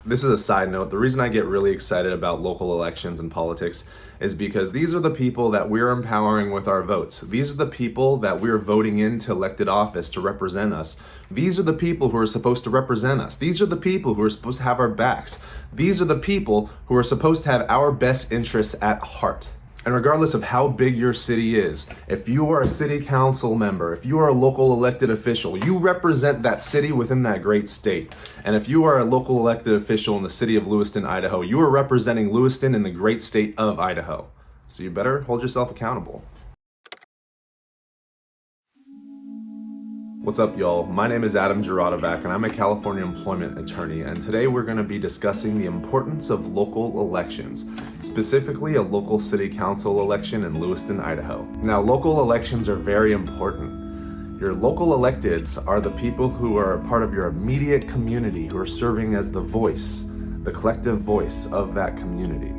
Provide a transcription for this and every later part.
This is a side note. The reason I get really excited about local elections and politics is because these are the people that we're empowering with our votes. These are the people that we're voting into elected office to represent us. These are the people who are supposed to represent us. These are the people who are supposed to have our backs. These are the people who are supposed to have our best interests at heart. And regardless of how big your city is, if you are a city council member, if you are a local elected official, you represent that city within that great state. And if you are a local elected official in the city of Lewiston, Idaho, you are representing Lewiston in the great state of Idaho. So you better hold yourself accountable. What's up, y'all? My name is Adam Juratovac, and I'm a California employment attorney, and today we're going to be discussing the importance of local elections, specifically a local city council election in Lewiston, Idaho. Now, local elections are very important. Your local electeds are the people who are a part of your immediate community, who are serving as the voice, the collective voice of that community.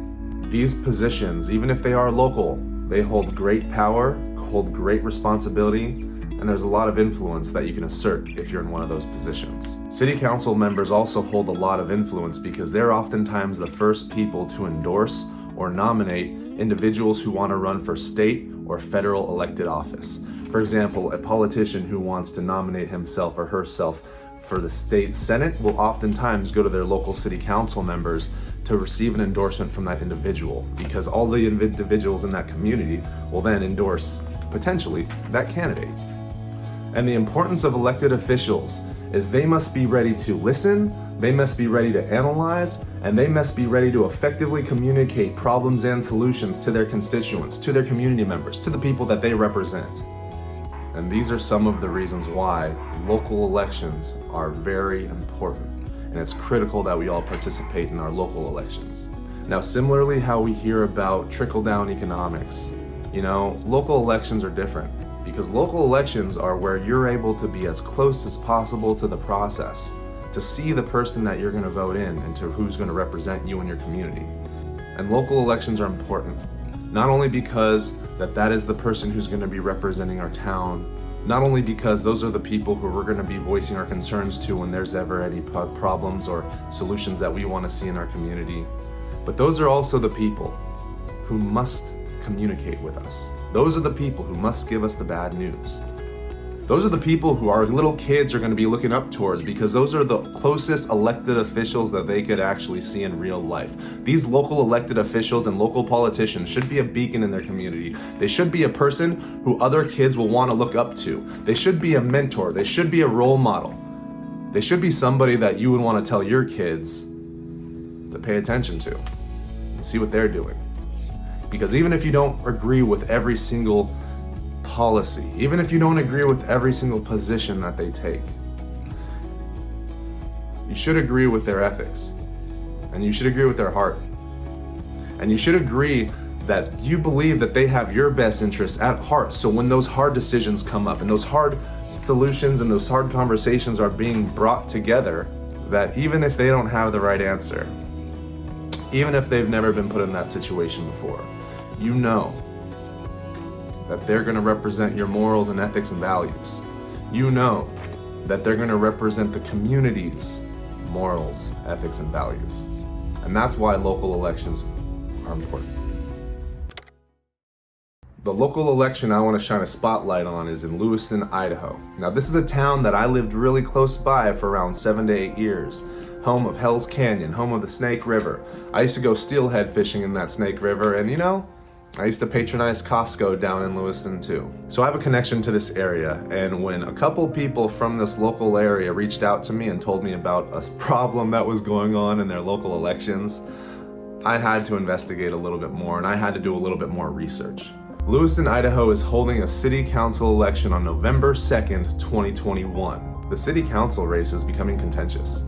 These positions, even if they are local, they hold great power, hold great responsibility, and there's a lot of influence that you can assert if you're in one of those positions. City council members also hold a lot of influence because they're oftentimes the first people to endorse or nominate individuals who want to run for state or federal elected office. For example, a politician who wants to nominate himself or herself for the state senate will oftentimes go to their local city council members to receive an endorsement from that individual, because all the individuals in that community will then endorse, potentially, that candidate. And the importance of elected officials is they must be ready to listen, they must be ready to analyze, and they must be ready to effectively communicate problems and solutions to their constituents, to their community members, to the people that they represent. And these are some of the reasons why local elections are very important. And it's critical that we all participate in our local elections. Now, similarly how we hear about trickle-down economics, local elections are different. Because local elections are where you're able to be as close as possible to the process, to see the person that you're going to vote in and to who's going to represent you in your community. And local elections are important, not only because that is the person who's going to be representing our town, not only because those are the people who we're going to be voicing our concerns to when there's ever any problems or solutions that we want to see in our community, but those are also the people who must communicate with us. Those are the people who must give us the bad news. Those are the people who our little kids are going to be looking up towards, because those are the closest elected officials that they could actually see in real life. These local elected officials and local politicians should be a beacon in their community. They should be a person who other kids will want to look up to. They should be a mentor. They should be a role model. They should be somebody that you would want to tell your kids to pay attention to and see what they're doing. Because even if you don't agree with every single policy, even if you don't agree with every single position that they take, you should agree with their ethics, and you should agree with their heart, and you should agree that you believe that they have your best interests at heart. So when those hard decisions come up and those hard solutions and those hard conversations are being brought together, that even if they don't have the right answer, even if they've never been put in that situation before, you know that they're going to represent your morals and ethics and values. You know that they're going to represent the community's morals, ethics, and values. And that's why local elections are important. The local election I want to shine a spotlight on is in Lewiston, Idaho. Now, this is a town that I lived really close by for around 7 to 8 years. Home of Hell's Canyon, home of the Snake River. I used to go steelhead fishing in that Snake River, and I used to patronize Costco down in Lewiston too. So I have a connection to this area, and when a couple people from this local area reached out to me and told me about a problem that was going on in their local elections, I had to investigate a little bit more, and I had to do a little bit more research. Lewiston, Idaho is holding a city council election on November 2nd, 2021. The city council race is becoming contentious.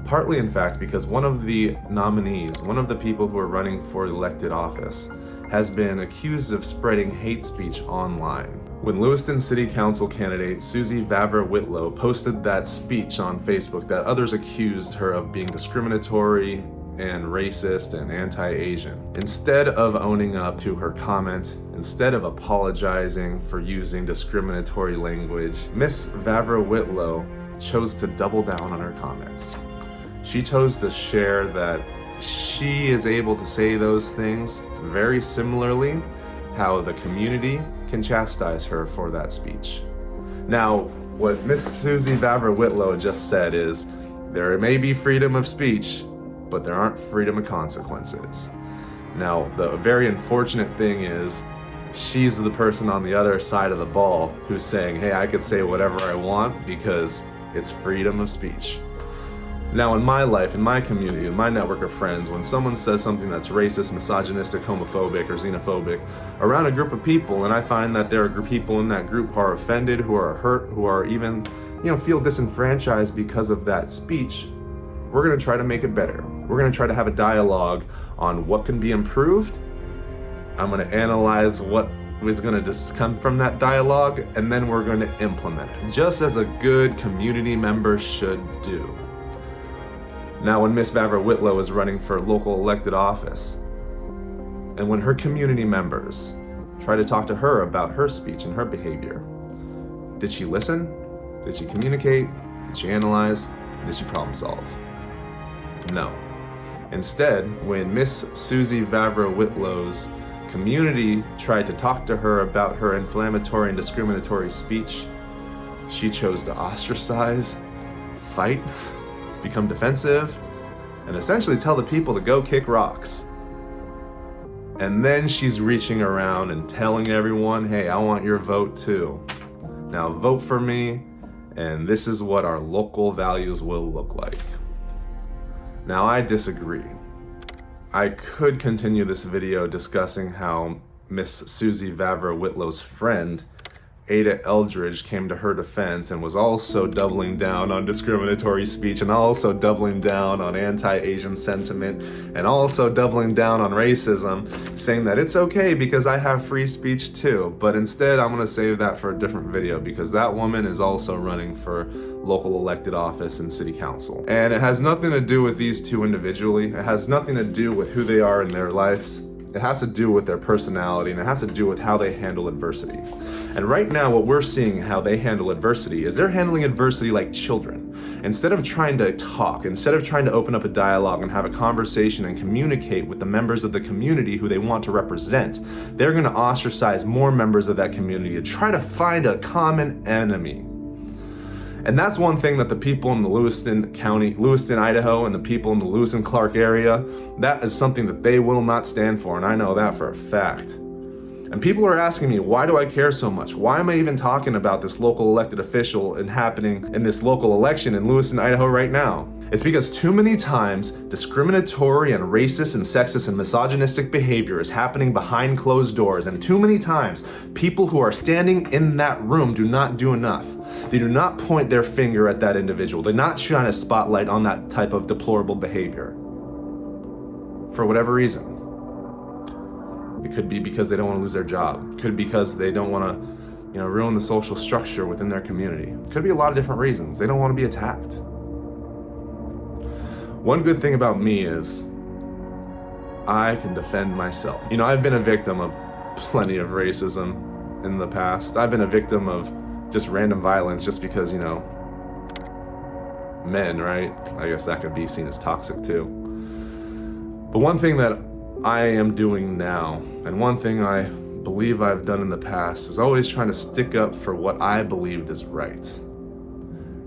Partly, in fact, because one of the nominees, one of the people who are running for elected office, has been accused of spreading hate speech online. When Lewiston City Council candidate Susie Vavra-Whitlow posted that speech on Facebook, that others accused her of being discriminatory and racist and anti-Asian. Instead of owning up to her comment, instead of apologizing for using discriminatory language, Miss Vavra-Whitlow chose to double down on her comments. She chose to share that she is able to say those things very similarly how the community can chastise her for that speech. Now, what Miss Susie Vavra Whitlow just said is, there may be freedom of speech, but there aren't freedom of consequences. Now, the very unfortunate thing is, she's the person on the other side of the ball who's saying, hey, I could say whatever I want because it's freedom of speech. Now, in my life, in my community, in my network of friends, when someone says something that's racist, misogynistic, homophobic, or xenophobic around a group of people, and I find that there are people in that group who are offended, who are hurt, who are even, feel disenfranchised because of that speech, we're going to try to make it better. We're going to try to have a dialogue on what can be improved. I'm going to analyze what is going to just come from that dialogue, and then we're going to implement it, just as a good community member should do. Now, when Miss Vavra Whitlow is running for local elected office, and when her community members try to talk to her about her speech and her behavior, did she listen? Did she communicate? Did she analyze? Did she problem solve? No. Instead, when Miss Susie Vavra Whitlow's community tried to talk to her about her inflammatory and discriminatory speech, she chose to ostracize, fight, become defensive, and essentially tell the people to go kick rocks. And then she's reaching around and telling everyone, hey, I want your vote too. Now vote for me, and this is what our local values will look like. Now, I disagree. I could continue this video discussing how Miss Susie Vavra Whitlow's friend, Ada Eldridge, came to her defense and was also doubling down on discriminatory speech, and also doubling down on anti-Asian sentiment, and also doubling down on racism, saying that it's okay because I have free speech too. But instead, I'm going to save that for a different video, because that woman is also running for local elected office and city council. And it has nothing to do with these two individually. It has nothing to do with who they are in their lives. It has to do with their personality, and it has to do with how they handle adversity. And right now, what we're seeing how they handle adversity is they're handling adversity like children. Instead of trying to talk, instead of trying to open up a dialogue and have a conversation and communicate with the members of the community who they want to represent, they're going to ostracize more members of that community to try to find a common enemy. And that's one thing that the people in the Lewiston, Idaho, and the people in the Lewis-and-Clark area, that is something that they will not stand for, and I know that for a fact. And people are asking me, why do I care so much? Why am I even talking about this local elected official and happening in this local election in Lewiston, Idaho right now? It's because too many times discriminatory and racist and sexist and misogynistic behavior is happening behind closed doors, and too many times people who are standing in that room do not do enough. They do not point their finger at that individual. They're not shine a spotlight on that type of deplorable behavior. For whatever reason. It could be because they don't want to lose their job. It could be because they don't want to, ruin the social structure within their community. It could be a lot of different reasons. They don't want to be attacked. One good thing about me is I can defend myself. I've been a victim of plenty of racism in the past. I've been a victim of just random violence just because, men, right? I guess that could be seen as toxic too. But one thing that I am doing now, and one thing I believe I've done in the past, is always trying to stick up for what I believed is right.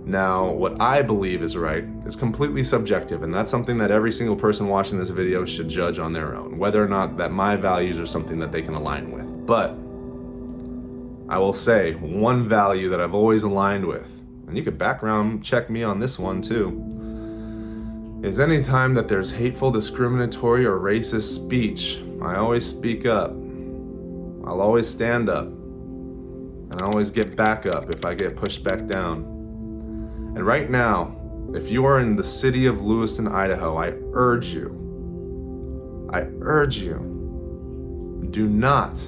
Now, what I believe is right is completely subjective, and that's something that every single person watching this video should judge on their own, whether or not that my values are something that they can align with. But I will say one value that I've always aligned with, and you could background check me on this one too, is anytime that there's hateful, discriminatory, or racist speech, I always speak up. I'll always stand up, and I always get back up if I get pushed back down. And right now, if you are in the city of Lewiston, Idaho, I urge you, do not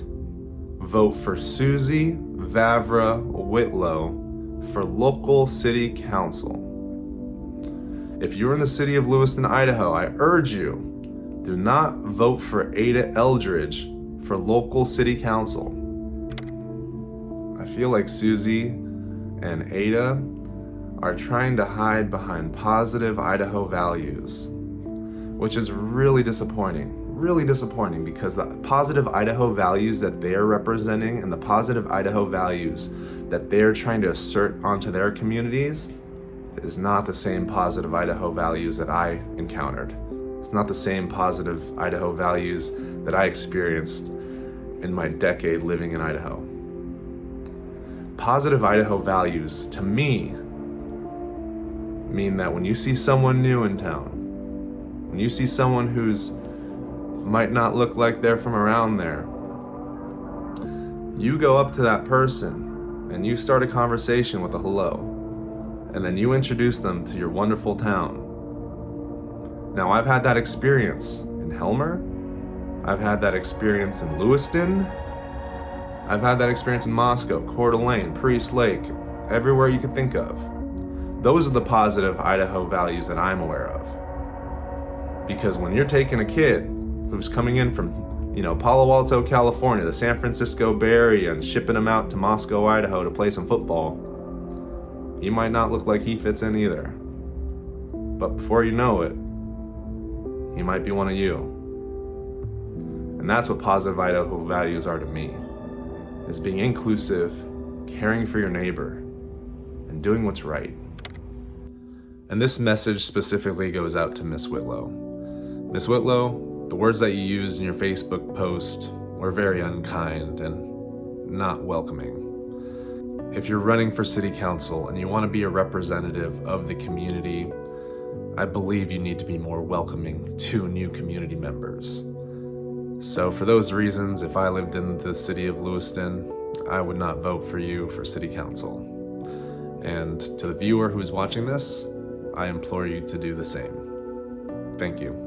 vote for Susie Vavra Whitlow for local city council. If you're in the city of Lewiston, Idaho, I urge you, do not vote for Ada Eldridge for local city council. I feel like Susie and Ada are trying to hide behind positive Idaho values, which is really disappointing because the positive Idaho values that they're representing and the positive Idaho values that they're trying to assert onto their communities is not the same positive Idaho values that I encountered. It's not the same positive Idaho values that I experienced in my decade living in Idaho. Positive Idaho values, to me, mean that when you see someone new in town, when you see someone who's might not look like they're from around there, you go up to that person and you start a conversation with a hello, and then you introduce them to your wonderful town. Now, I've had that experience in Helmer, I've had that experience in Lewiston, I've had that experience in Moscow, Coeur d'Alene, Priest Lake, everywhere you could think of. Those are the positive Idaho values that I'm aware of. Because when you're taking a kid who's coming in from, Palo Alto, California, the San Francisco Bay Area, and shipping him out to Moscow, Idaho to play some football, he might not look like he fits in either. But before you know it, he might be one of you. And that's what positive Idaho values are to me, is being inclusive, caring for your neighbor, and doing what's right. And this message specifically goes out to Miss Whitlow. Miss Whitlow, the words that you used in your Facebook post were very unkind and not welcoming. If you're running for city council and you want to be a representative of the community, I believe you need to be more welcoming to new community members. So for those reasons, if I lived in the city of Lewiston, I would not vote for you for city council. And to the viewer who's watching this, I implore you to do the same. Thank you.